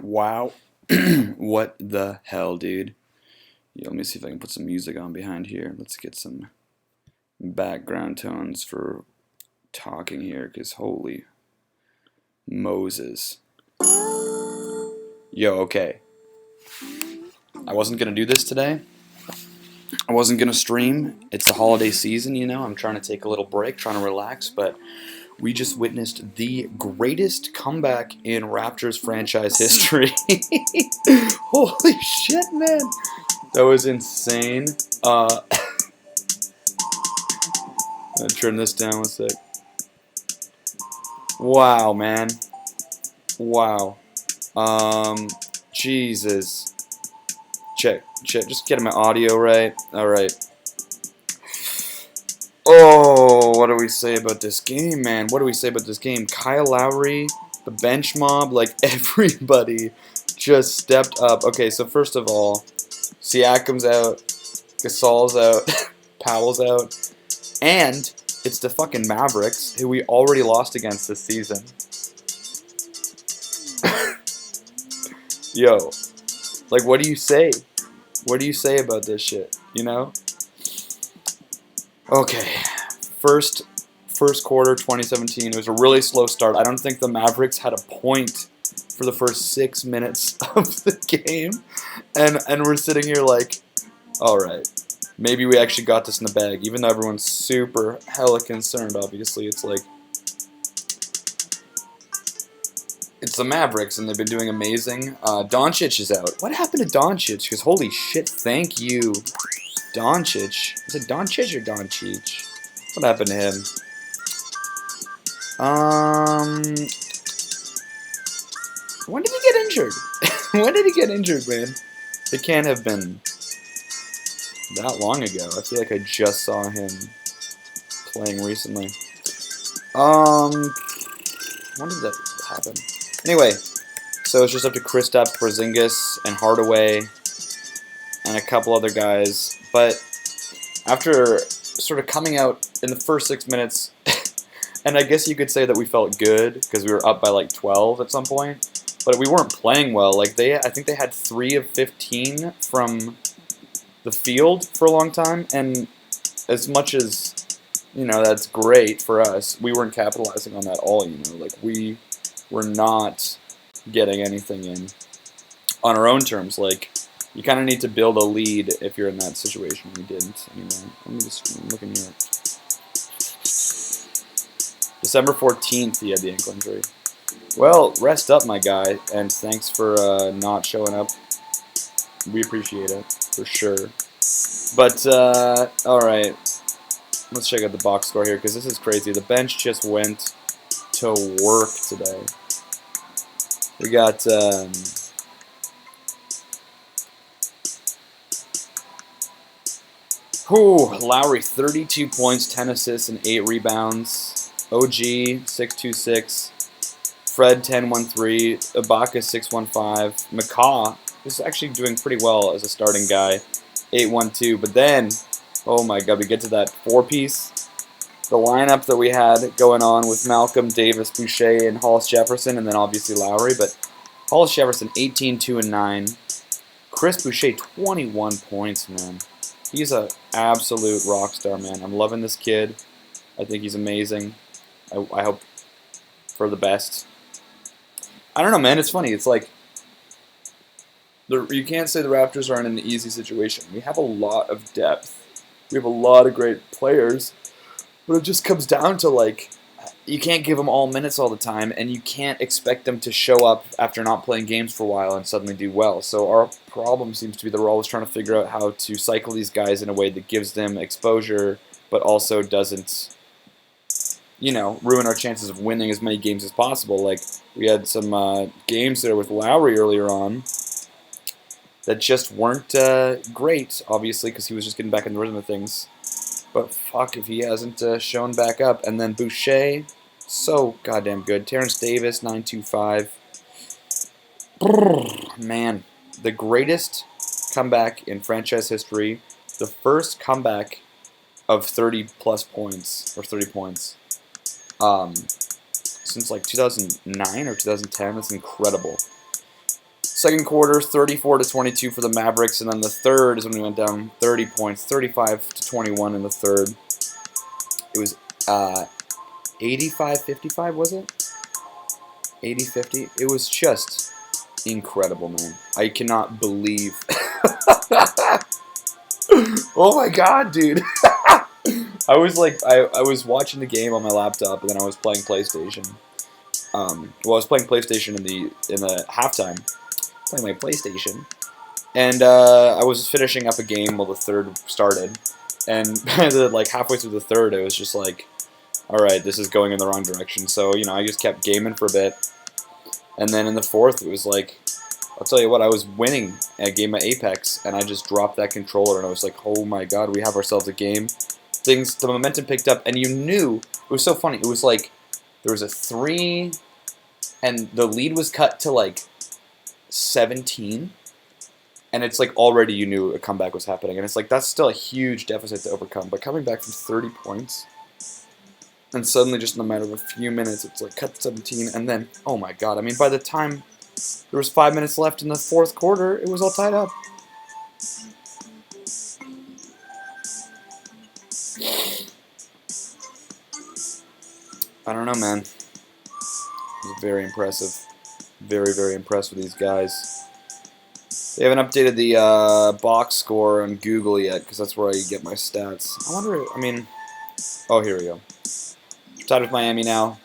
Wow. What the hell, dude? Yeah, let me see if I can put some music on behind here. Let's get some background tones for talking here, because holy Moses. Yo, okay. I wasn't going to do this today. I wasn't going to stream. It's the holiday season, you know. I'm trying to take a little break, trying to relax, but we just witnessed the greatest comeback in Raptors franchise history. Holy shit, man. That was insane. I'm gonna turn this down one sec. Wow, man. Wow. Jesus. Check. Just getting my audio right. Alright. Oh, what do we say about this game, man? What do we say about this game? Kyle Lowry, the bench mob, like everybody just stepped up. Okay, so first of all, Siakam's out, Gasol's out, Powell's out, and it's the fucking Mavericks, who we already lost against this season. Yo, like, what do you say? What do you say about this shit, you know? Okay, first quarter 2017, it was a really slow start. I don't think the Mavericks had a point for the first 6 minutes of the game, and we're sitting here like, all right, maybe we actually got this in the bag, even though everyone's super hella concerned. Obviously, it's like, it's the Mavericks, and they've been doing amazing. Doncic is out. What happened to Doncic? Because holy shit, thank you, Doncic. Is it Doncic or Doncic? What happened to him? When did he get injured? When did he get injured, man? It can't have been that long ago. I feel like I just saw him playing recently. When did that happen? Anyway, so it's just up to Kristaps Porzingis and Hardaway and a couple other guys. But after sort of coming out in the first 6 minutes, and I guess you could say that we felt good because we were up by like 12 at some point, but we weren't playing well. Like I think they had 3 of 15 from the field for a long time, and as much as, you know, that's great for us, we weren't capitalizing on that all, you know. Like, we were not getting anything in on our own terms. Like, you kind of need to build a lead if you're in that situation. We didn't anymore. Let me just look in here. December 14th, he had the ankle injury. Well, rest up, my guy, and thanks for not showing up. We appreciate it, for sure. But, alright. Let's check out the box score here, because this is crazy. The bench just went to work today. We got, Lowry, 32 points, 10 assists, and 8 rebounds. OG, 626. Fred, 10-1-3. Ibaka, 6-1-5. McCaw is actually doing pretty well as a starting guy, 8-1-2. But then, oh my god, we get to that 4-piece. The lineup that we had going on with Malcolm, Davis, Boucher, and Hollis Jefferson, and then obviously Lowry. But Hollis Jefferson, 18, 2, and 9. Chris Boucher, 21 points, man. He's an absolute rock star, man. I'm loving this kid. I think he's amazing. I hope for the best. I don't know, man. It's funny. It's like, you can't say the Raptors are in an easy situation. We have a lot of depth. We have a lot of great players. But it just comes down to, like, you can't give them all minutes all the time, and you can't expect them to show up after not playing games for a while and suddenly do well. So our problem seems to be that we're always trying to figure out how to cycle these guys in a way that gives them exposure, but also doesn't, you know, ruin our chances of winning as many games as possible. Like, we had some games there with Lowry earlier on that just weren't great, obviously, because he was just getting back in the rhythm of things. But fuck if he hasn't shown back up. And then Boucher, so goddamn good. Terrence Davis, 9.25. Man, the greatest comeback in franchise history. The first comeback of 30-plus points, or 30 points, since like 2009 or 2010. That's incredible. Second quarter, 34-22 for the Mavericks, and then the third is when we went down 30 points, 35-21 in the third. It was 85-55, was it? 80-50. It was just incredible, man. I cannot believe. Oh my god, dude. I was like, I was watching the game on my laptop, and then I was playing PlayStation. Well, I was playing PlayStation in the halftime, playing my PlayStation, and I was finishing up a game while the third started, and like halfway through the third, I was just like, all right, this is going in the wrong direction. So I just kept gaming for a bit, and then in the fourth, it was like, I'll tell you what, I was winning a game of Apex, and I just dropped that controller, and I was like, oh my god, we have ourselves a game. The momentum picked up, and you knew, it was so funny, it was like, there was a 3, and the lead was cut to like 17, and it's like already you knew a comeback was happening, and it's like, that's still a huge deficit to overcome, but coming back from 30 points, and suddenly just in a matter of a few minutes, it's like cut to 17, and then, oh my god, I mean, by the time there was 5 minutes left in the fourth quarter, it was all tied up. I don't know, man. It was very impressive. Very, very impressed with these guys. They haven't updated the box score on Google yet, because that's where I get my stats. I wonder, I mean, oh, here we go. We're tied with Miami now.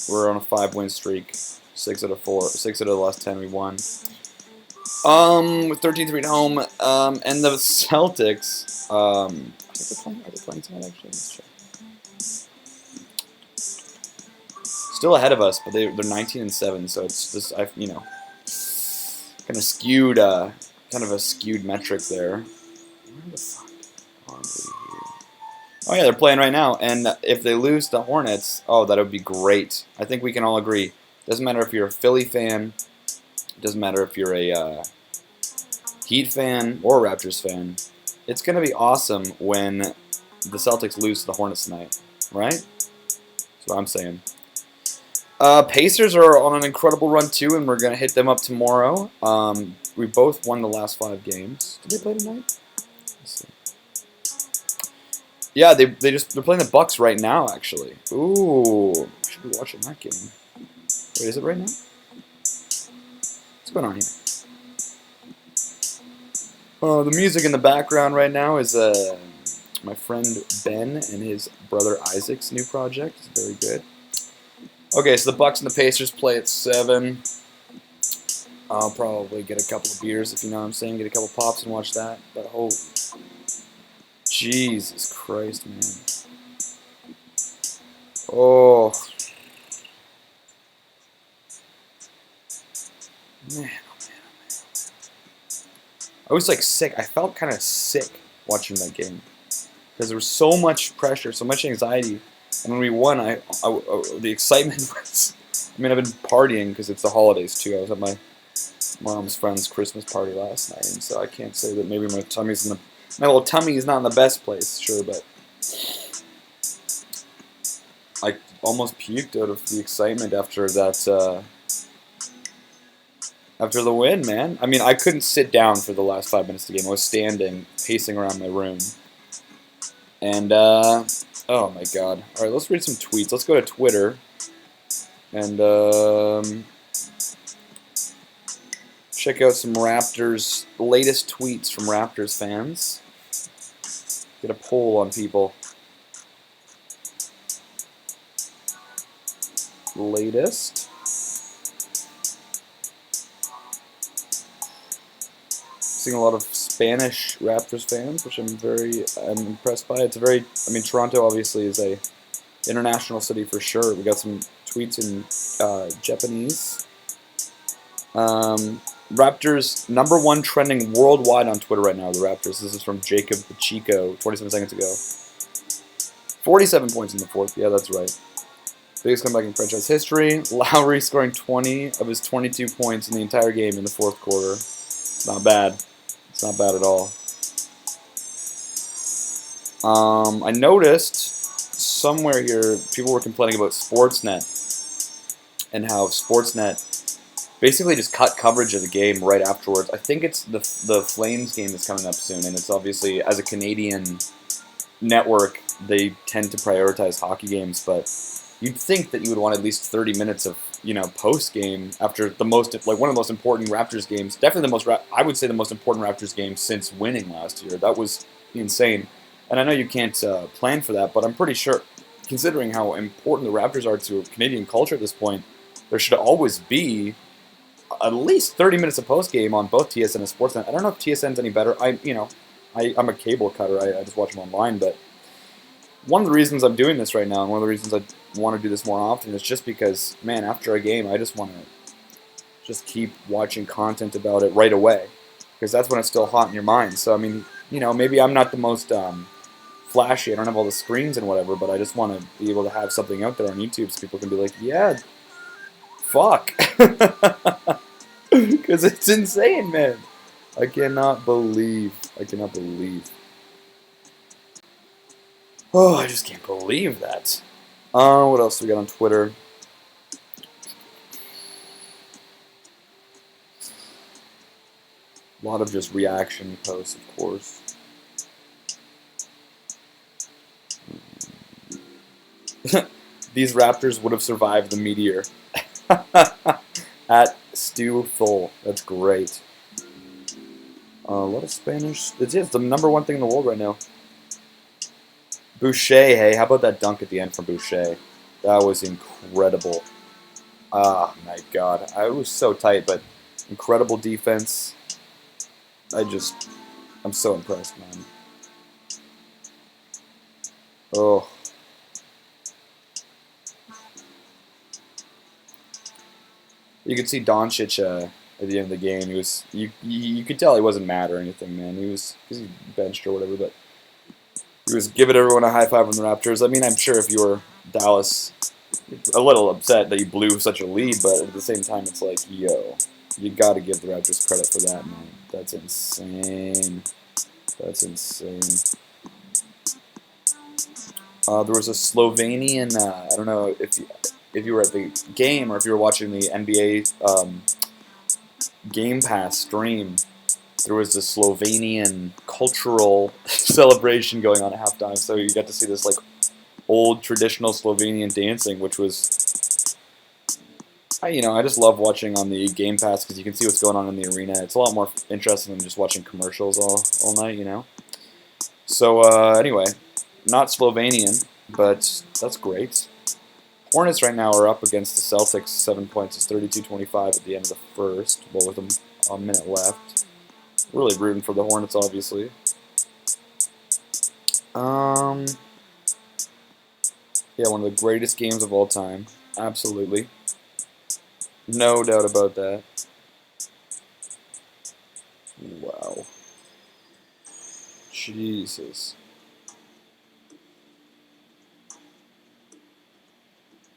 We're on a 5-win streak. 6 out of 4. 6 out of the last 10 we won. With 13-3 at home. And the Celtics, are they playing tonight, actually? Let's check. Still ahead of us, but they're 19-7, so it's just, kind of skewed, kind of a skewed metric there. Where the fuck are we here? Oh yeah, they're playing right now, and if they lose the Hornets, oh, that would be great. I think we can all agree. Doesn't matter if you're a Philly fan, doesn't matter if you're a Heat fan or Raptors fan. It's gonna be awesome when the Celtics lose to the Hornets tonight, right? That's what I'm saying. Pacers are on an incredible run too, and we're gonna hit them up tomorrow. We both won the last 5 games. Did they play tonight? Let's see. Yeah, they're playing the Bucks right now, actually. Ooh, I should be watching that game. Wait, is it right now? What's going on here? The music in the background right now is my friend Ben and his brother Isaac's new project. It's very good. Okay, so the Bucks and the Pacers play at 7. I'll probably get a couple of beers, if you know what I'm saying. Get a couple pops and watch that. But holy, Jesus Christ, man. Oh. Man, oh man, oh man. I was like sick. I felt kind of sick watching that game. Because there was so much pressure, so much anxiety. And when we won, the excitement was... I mean, I've been partying because it's the holidays, too. I was at my mom's friend's Christmas party last night, and so I can't say that maybe my tummy's in the... My little tummy is not in the best place, sure, but... I almost puked out of the excitement after that, after the win, man. I mean, I couldn't sit down for the last 5 minutes of the game. I was standing, pacing around my room. And, oh my god. Alright, let's read some tweets. Let's go to Twitter. And, check out some Raptors, latest tweets from Raptors fans. Get a poll on people. Latest. Seeing a lot of Spanish Raptors fans, which I'm impressed by. It's a very, I mean, Toronto obviously is a international city for sure. We got some tweets in Japanese. Raptors #1 trending worldwide on Twitter right now. The Raptors. This is from Jacob Pacheco, 27 seconds ago. 47 points in the fourth. Yeah, that's right. Biggest comeback in franchise history. Lowry scoring 20 of his 22 points in the entire game in the fourth quarter. Not bad. It's not bad at all. I noticed somewhere here people were complaining about Sportsnet and how Sportsnet basically just cut coverage of the game right afterwards. I think it's the Flames game is coming up soon, and it's obviously, as a Canadian network, they tend to prioritize hockey games, but you'd think that you would want at least 30 minutes of, post game after the most, like, one of the most important Raptors games. Definitely the most, I would say the most important Raptors game since winning last year. That was insane. And I know you can't plan for that, but I'm pretty sure, considering how important the Raptors are to Canadian culture at this point, there should always be at least 30 minutes of post game on both TSN and Sportsnet. I don't know if TSN's any better. I'm a cable cutter. I just watch them online, but one of the reasons I'm doing this right now, and one of the reasons I want to do this more often, is just because, man, after a game, I just want to just keep watching content about it right away, because that's when it's still hot in your mind. So, I mean, maybe I'm not the most flashy. I don't have all the screens and whatever, but I just want to be able to have something out there on YouTube so people can be like, yeah, fuck. Because it's insane, man. I cannot believe. Oh, I just can't believe that. What else do we got on Twitter? A lot of just reaction posts, of course. These Raptors would have survived the meteor. At Stu Thole. That's great. A lot of Spanish. It's the number one thing in the world right now. Boucher, hey, how about that dunk at the end from Boucher? That was incredible. Ah, my God. I was so tight, but incredible defense. I'm so impressed, man. Oh. You could see Doncic at the end of the game. He was you could tell he wasn't mad or anything, man. Because he benched or whatever, but he was giving everyone a high five on the Raptors. I mean, I'm sure if you were Dallas, a little upset that you blew such a lead, but at the same time, it's like, yo, you got to give the Raptors credit for that, man. That's insane. That's insane. There was a Slovenian. I don't know if you were at the game or if you were watching the NBA Game Pass stream. There was this Slovenian cultural celebration going on at halftime, so you got to see this like old traditional Slovenian dancing, which was, I just love watching on the Game Pass because you can see what's going on in the arena. It's a lot more interesting than just watching commercials all night, So anyway, not Slovenian, but that's great. Hornets right now are up against the Celtics. 7 points. It's 32-25 at the end of the first. Well, with a minute left. Really rooting for the Hornets, obviously. Yeah, one of the greatest games of all time. Absolutely. No doubt about that. Wow. Jesus.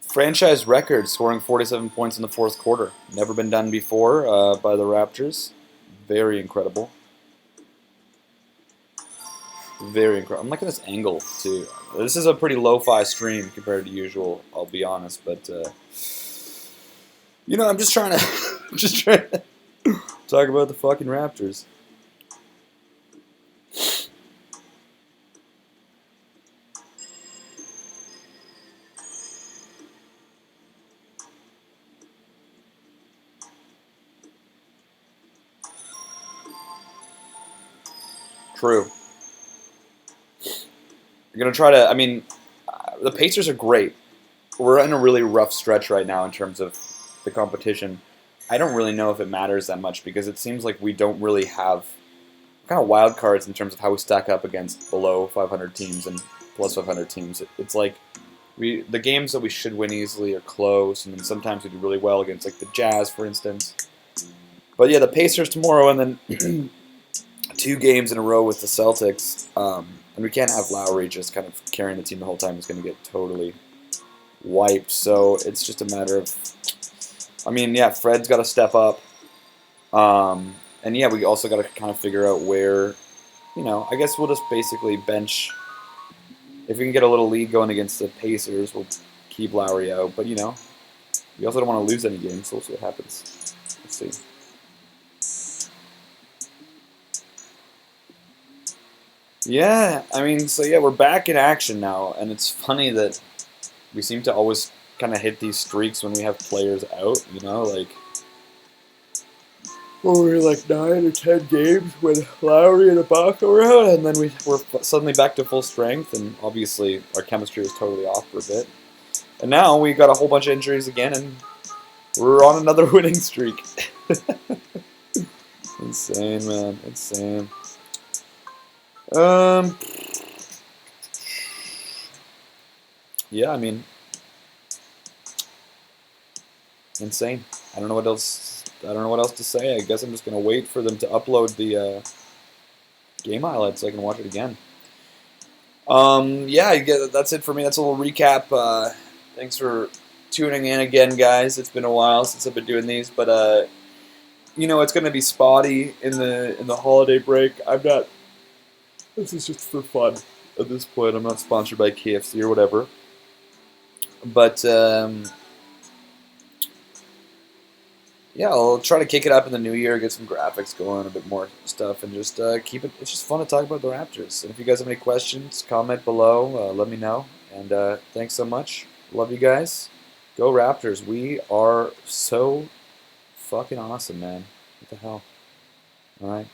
Franchise record, scoring 47 points in the fourth quarter. Never been done before by the Raptors. Very incredible. Very incredible. I'm liking this angle, too. This is a pretty lo-fi stream compared to usual, I'll be honest. But, I'm just trying to talk about the fucking Raptors. True. You're going to try to, the Pacers are great. We're in a really rough stretch right now in terms of the competition. I don't really know if it matters that much because it seems like we don't really have kind of wild cards in terms of how we stack up against below 500 teams and plus 500 teams. It's like the games that we should win easily are close, and then sometimes we do really well against like the Jazz, for instance. But yeah, the Pacers tomorrow, and then 2 games in a row with the Celtics. And we can't have Lowry just kind of carrying the team the whole time. He's going to get totally wiped. So it's just a matter of, Fred's got to step up. And yeah, we also got to kind of figure out where, I guess we'll just basically bench. If we can get a little lead going against the Pacers, we'll keep Lowry out. But, we also don't want to lose any games, so we'll see what happens. Let's see. Yeah, I mean, so yeah, we're back in action now, and it's funny that we seem to always kind of hit these streaks when we have players out, you know, like when we're like 9 or 10 games when Lowry and Ibaka were out, and then we're suddenly back to full strength, and obviously our chemistry was totally off for a bit. And now we got a whole bunch of injuries again, and we're on another winning streak. Insane, man, insane. Yeah, I mean, insane. I don't know what else. I don't know what else to say. I guess I'm just gonna wait for them to upload the game highlights so I can watch it again. Yeah, that's it for me. That's a little recap. Thanks for tuning in again, guys. It's been a while since I've been doing these, but you know it's gonna be spotty in the holiday break. I'm not. This is just for fun at this point. I'm not sponsored by KFC or whatever. But yeah, I'll try to kick it up in the new year, get some graphics going, a bit more stuff, and just keep it. It's just fun to talk about the Raptors. And if you guys have any questions, comment below. Let me know. And thanks so much. Love you guys. Go Raptors. We are so fucking awesome, man. What the hell? All right.